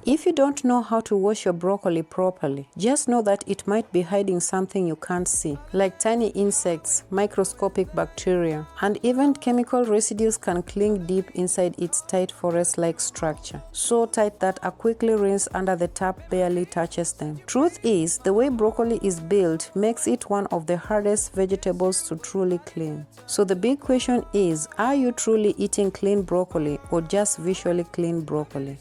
If you don't know how to wash your broccoli properly, just know that it might be hiding something you can't see, like tiny insects, microscopic bacteria, and even chemical residues can cling deep inside its tight forest-like structure, so tight that a quickly rinse under the tap barely touches them. Truth is, the way broccoli is built makes it one of the hardest vegetables to truly clean. So the big question is, are you truly eating clean broccoli or just visually clean broccoli?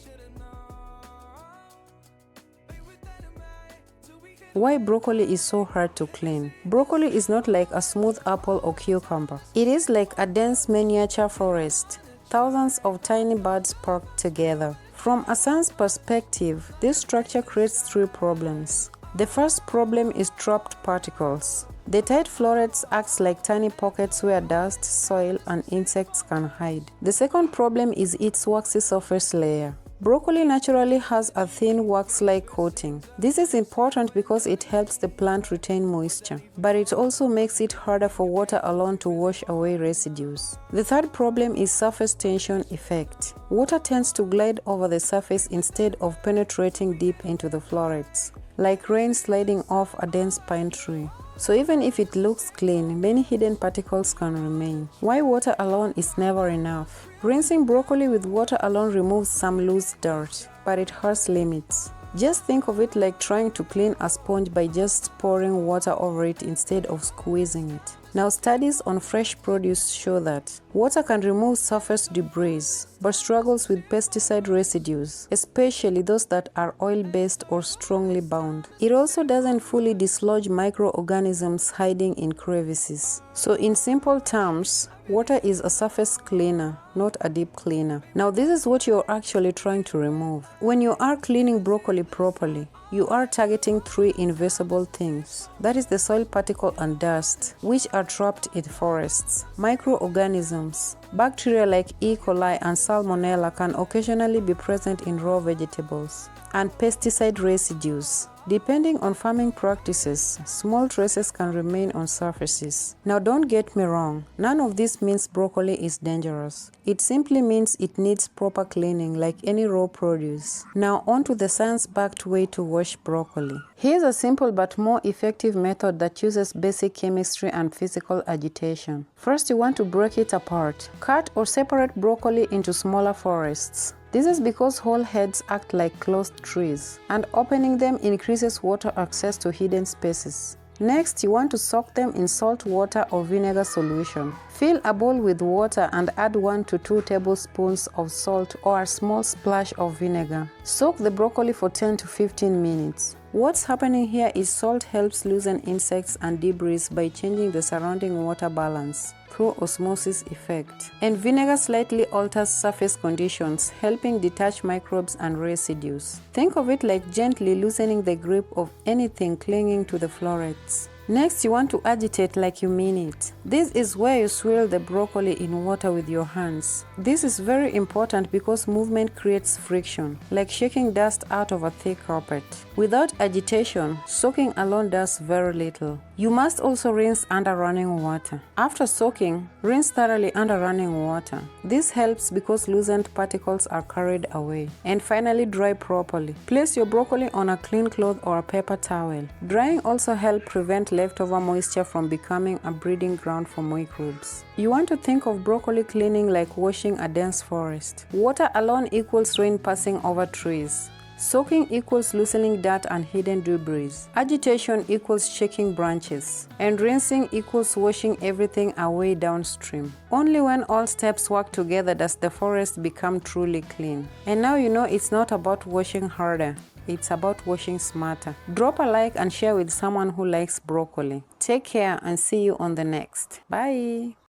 Why broccoli is so hard to clean? Broccoli is not like a smooth apple or cucumber. It is like a dense miniature forest, thousands of tiny buds packed together. From a science perspective, this structure creates three problems. The first problem is trapped particles. The tight florets act like tiny pockets where dust, soil, and insects can hide. The second problem is its waxy surface layer. Broccoli naturally has a thin wax-like coating. This is important because it helps the plant retain moisture, but it also makes it harder for water alone to wash away residues. The third problem is surface tension effect. Water tends to glide over the surface instead of penetrating deep into the florets, like rain sliding off a dense pine tree. So even if it looks clean, many hidden particles can remain. Why water alone is never enough? Rinsing broccoli with water alone removes some loose dirt, but it has limits. Just think of it like trying to clean a sponge by just pouring water over it instead of squeezing it. Now, studies on fresh produce show that water can remove surface debris, but struggles with pesticide residues, especially those that are oil-based or strongly bound. It also doesn't fully dislodge microorganisms hiding in crevices. So in simple terms, water is a surface cleaner, not a deep cleaner. Now, this is what you're actually trying to remove. When you are cleaning broccoli properly, you are targeting three invisible things. That is the soil particle and dust, which are trapped in forests. Microorganisms, bacteria like E. coli and Salmonella can occasionally be present in raw vegetables. And pesticide residues. Depending on farming practices, small traces can remain on surfaces. Now, don't get me wrong, none of this means broccoli is dangerous. It simply means it needs proper cleaning like any raw produce. Now, on to the science-backed way to wash broccoli. Here's a simple but more effective method that uses basic chemistry and physical agitation. First, you want to break it apart. Cut or separate broccoli into smaller forests. This is because whole heads act like closed trees, and opening them increases water access to hidden spaces. Next, you want to soak them in salt water or vinegar solution. Fill a bowl with water and add 1 to 2 tablespoons of salt or a small splash of vinegar. Soak the broccoli for 10 to 15 minutes. What's happening here is salt helps loosen insects and debris by changing the surrounding water balance through osmosis effect. And vinegar slightly alters surface conditions, helping detach microbes and residues. Think of it like gently loosening the grip of anything clinging to the florets. Next, you want to agitate like you mean it. This is where you swirl the broccoli in water with your hands. This is very important because movement creates friction, like shaking dust out of a thick carpet. Without agitation, soaking alone does very little. You must also rinse under running water. After soaking, rinse thoroughly under running water. This helps because loosened particles are carried away. And finally, dry properly. Place your broccoli on a clean cloth or a paper towel. Drying also helps prevent leftover moisture from becoming a breeding ground for microbes. You want to think of broccoli cleaning like washing a dense forest. Water alone equals rain passing over trees. Soaking equals loosening dirt and hidden debris. Agitation equals shaking branches. And rinsing equals washing everything away downstream. Only when all steps work together does the forest become truly clean. And now you know it's not about washing harder. It's about washing smarter. Drop a like and share with someone who likes broccoli. Take care and see you on the next. Bye.